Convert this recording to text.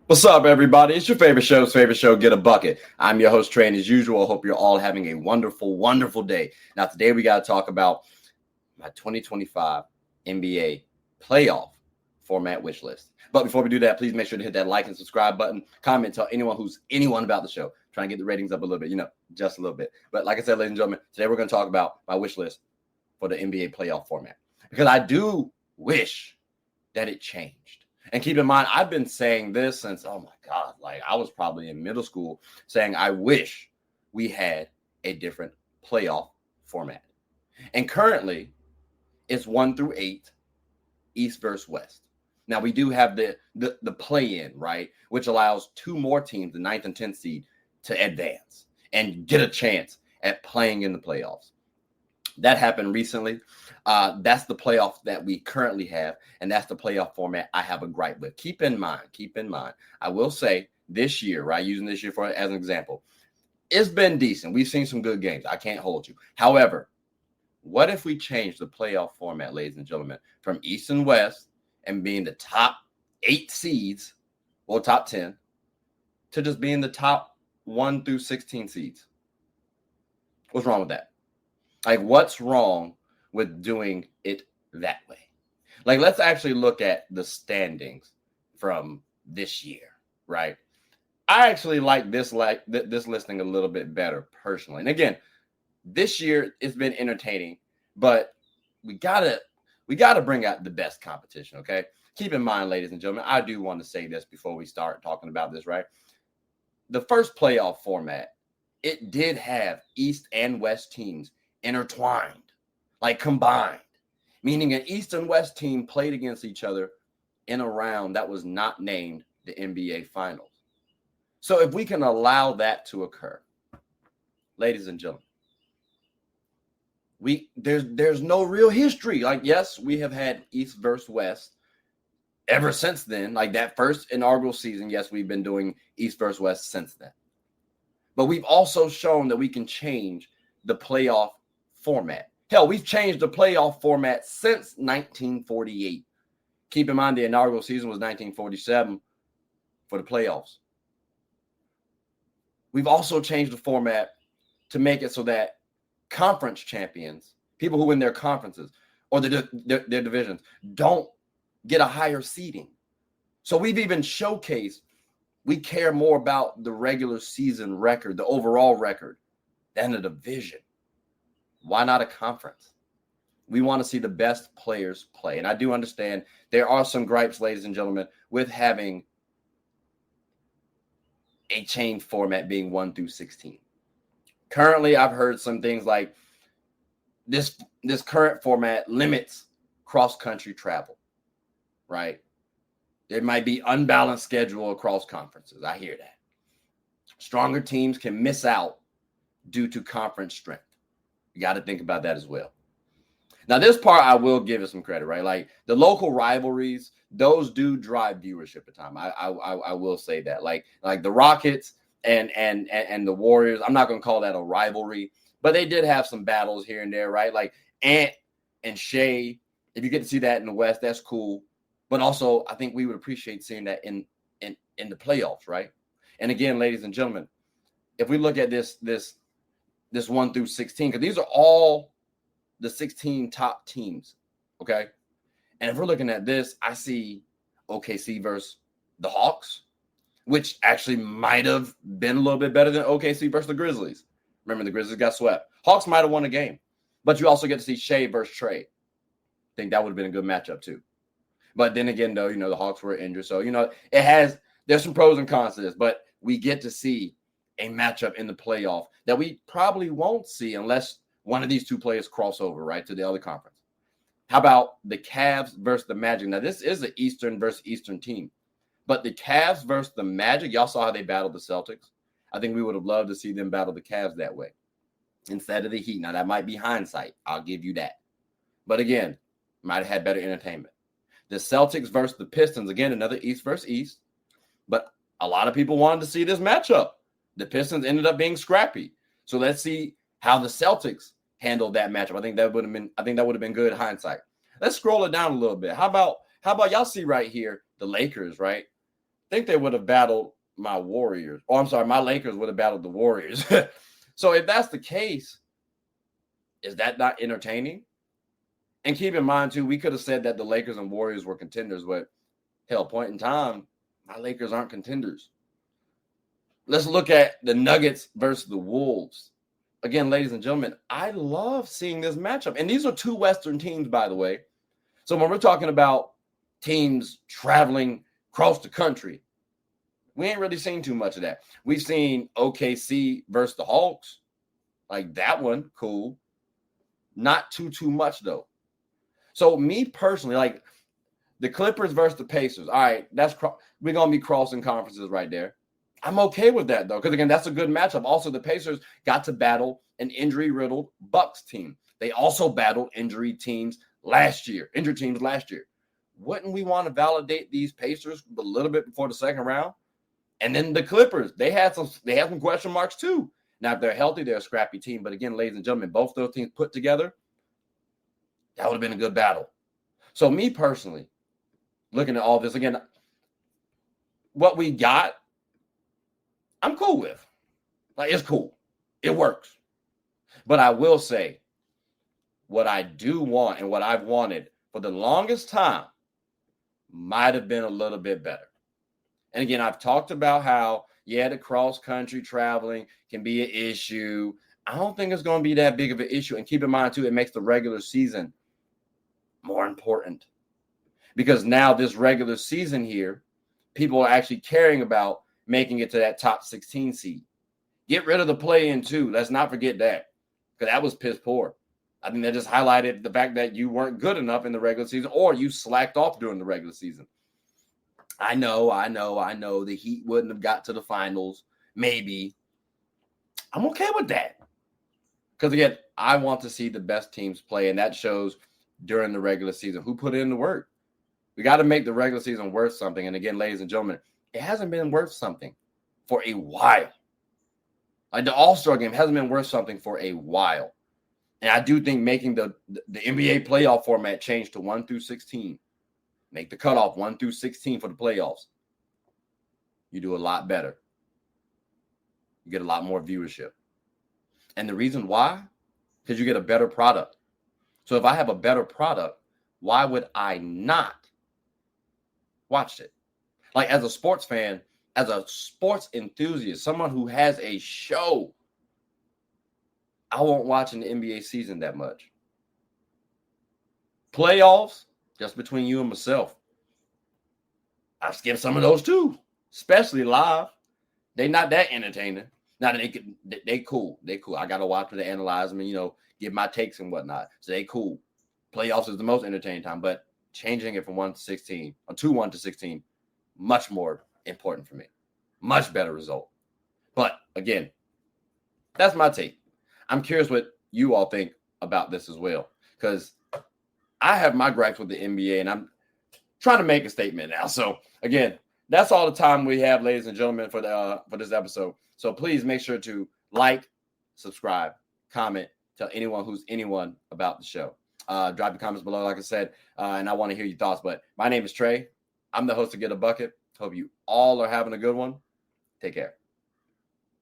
What's up, everybody? It's your favorite show, Get a Bucket. I'm your host, Trae, and as usual, I hope you're all having a wonderful, wonderful day. Now, today we got to talk about my 2025 NBA playoff format wish list. But before we do that, please make sure to hit that like and subscribe button. Comment, tell anyone about the show. Trying to get the ratings up a little bit, just a little bit. But like I said, ladies and gentlemen, today we're going to talk about my wish list for the NBA playoff format. Because I do wish that it changed. And keep in mind, I've been saying this since, oh my God, like I was probably in middle school saying I wish we had a different playoff format. And currently, it's 1 through 8, East versus West. Now, we do have the play-in, right, which allows two more teams, the 9th and 10th seed, to advance and get a chance at playing in the playoffs. That happened recently. That's the playoff that we currently have, and that's the playoff format I have a gripe with. Keep in mind, I will say this year, right, using this year as an example, it's been decent. We've seen some good games. I can't hold you. However, what if we change the playoff format, ladies and gentlemen, from East and West and being the top 8 seeds, or top 10, to just being the top 1 through 16 seeds? What's wrong with that? Like, what's wrong with doing it that way? Like, let's actually look at the standings from this year, right? I actually like this listing a little bit better personally. And again, this year it's been entertaining, but we gotta bring out the best competition, okay? Keep in mind, ladies and gentlemen, I do want to say this before we start talking about this, right? The first playoff format, it did have East and West teams intertwined, like combined, meaning an East and West team played against each other in a round that was not named the NBA Finals. So if we can allow that to occur, ladies and gentlemen, there's no real history. Like, yes, we have had East versus West ever since then. Like that first inaugural season, yes, we've been doing East versus West since then. But we've also shown that we can change the playoff format. Hell, we've changed the playoff format since 1948. Keep in mind, the inaugural season was 1947 for the playoffs. We've also changed the format to make it so that conference champions, people who win their conferences or their divisions, don't get a higher seeding. So we've even showcased we care more about the regular season record, the overall record, than the division. Why not a conference? We want to see the best players play. And I do understand there are some gripes, ladies and gentlemen, with having a chain format being 1 through 16. Currently, I've heard some things like this current format limits cross-country travel, right? There might be unbalanced schedule across conferences. I hear that. Stronger teams can miss out due to conference strength. You got to think about that as well. Now, this part I will give it some credit, right? Like the local rivalries, those do drive viewership at time. I will say that. Like the Rockets and the Warriors. I'm not going to call that a rivalry, but they did have some battles here and there, right? Like Ant and Shai. If you get to see that in the West, that's cool. But also, I think we would appreciate seeing that in the playoffs, right? And again, ladies and gentlemen, if we look at this 1 through 16, because these are all the 16 top teams, okay? And if we're looking at this, I see OKC versus the Hawks, which actually might have been a little bit better than OKC versus the Grizzlies. Remember, the Grizzlies got swept. Hawks might have won a game, but you also get to see Shai versus Trae. I think that would have been a good matchup too. But then again, though, the Hawks were injured. So, there's some pros and cons to this, but we get to see a matchup in the playoff that we probably won't see unless one of these two players cross over, right, to the other conference. How about the Cavs versus the Magic? Now, this is an Eastern versus Eastern team, but the Cavs versus the Magic, y'all saw how they battled the Celtics. I think we would have loved to see them battle the Cavs that way instead of the Heat. Now, that might be hindsight. I'll give you that. But again, might have had better entertainment. The Celtics versus the Pistons, again, another East versus East. But a lot of people wanted to see this matchup. The Pistons ended up being scrappy. So let's see how the Celtics handled that matchup. I think that would have been good hindsight. Let's scroll it down a little bit. How about y'all see right here the Lakers, right? think they would have battled my Warriors. Oh, I'm sorry, my Lakers would have battled the Warriors. So if that's the case, is that not entertaining? And keep in mind, too, we could have said that the Lakers and Warriors were contenders, but hell, point in time, my Lakers aren't contenders. Let's look at the Nuggets versus the Wolves. Again, ladies and gentlemen, I love seeing this matchup. And these are two Western teams, by the way. So when we're talking about teams traveling across the country, we ain't really seen too much of that. We've seen OKC versus the Hawks. Like that one, cool. Not too much, though. So me personally, like the Clippers versus the Pacers. All right, we're going to be crossing conferences right there. I'm okay with that, though, because, again, that's a good matchup. Also, the Pacers got to battle an injury-riddled Bucks team. They also battled injured teams last year. Wouldn't we want to validate these Pacers a little bit before the second round? And then the Clippers, they had some question marks, too. Now, if they're healthy, they're a scrappy team. But, again, ladies and gentlemen, both those teams put together, that would have been a good battle. So, me personally, looking at all this, again, what we got, I'm cool with. Like, it's cool. It works. But I will say, what I do want and what I've wanted for the longest time might have been a little bit better. And again, I've talked about how, the cross-country traveling can be an issue. I don't think it's going to be that big of an issue. And keep in mind, too, it makes the regular season more important. Because now this regular season here, people are actually caring about making it to that top 16 seed. Get rid of the play-in, too. Let's not forget that. Because that was piss poor. I think that just highlighted the fact that you weren't good enough in the regular season or you slacked off during the regular season. I know. The Heat wouldn't have got to the finals. Maybe. I'm okay with that. Because, again, I want to see the best teams play, and that shows during the regular season who put in the work. We got to make the regular season worth something. And, again, ladies and gentlemen, it hasn't been worth something for a while. Like the All-Star game hasn't been worth something for a while. And I do think making the NBA playoff format change to 1 through 16. Make the cutoff 1 through 16 for the playoffs. You do a lot better. You get a lot more viewership. And the reason why? Because you get a better product. So if I have a better product, why would I not watch it? Like as a sports fan, as a sports enthusiast, someone who has a show, I won't watch an NBA season that much. Playoffs, just between you and myself. I've skipped some of those too, especially live. They not that entertaining. Now they cool. They cool. I gotta watch them to analyze them and give my takes and whatnot. So they cool. Playoffs is the most entertaining time, but changing it from 1 to 16 or 2-1 to 16, much more important for me. Much better result. But again, that's my take. I'm curious what you all think about this as well, because I have my gripes with the NBA, and I'm trying to make a statement now. So again, that's all the time we have, ladies and gentlemen, for this episode. So please make sure to like, subscribe, comment, tell anyone about the show. Drop your comments below, like I said, and I want to hear your thoughts. But my name is Trae. I'm the host of Get a Bucket. Hope you all are having a good one. Take care.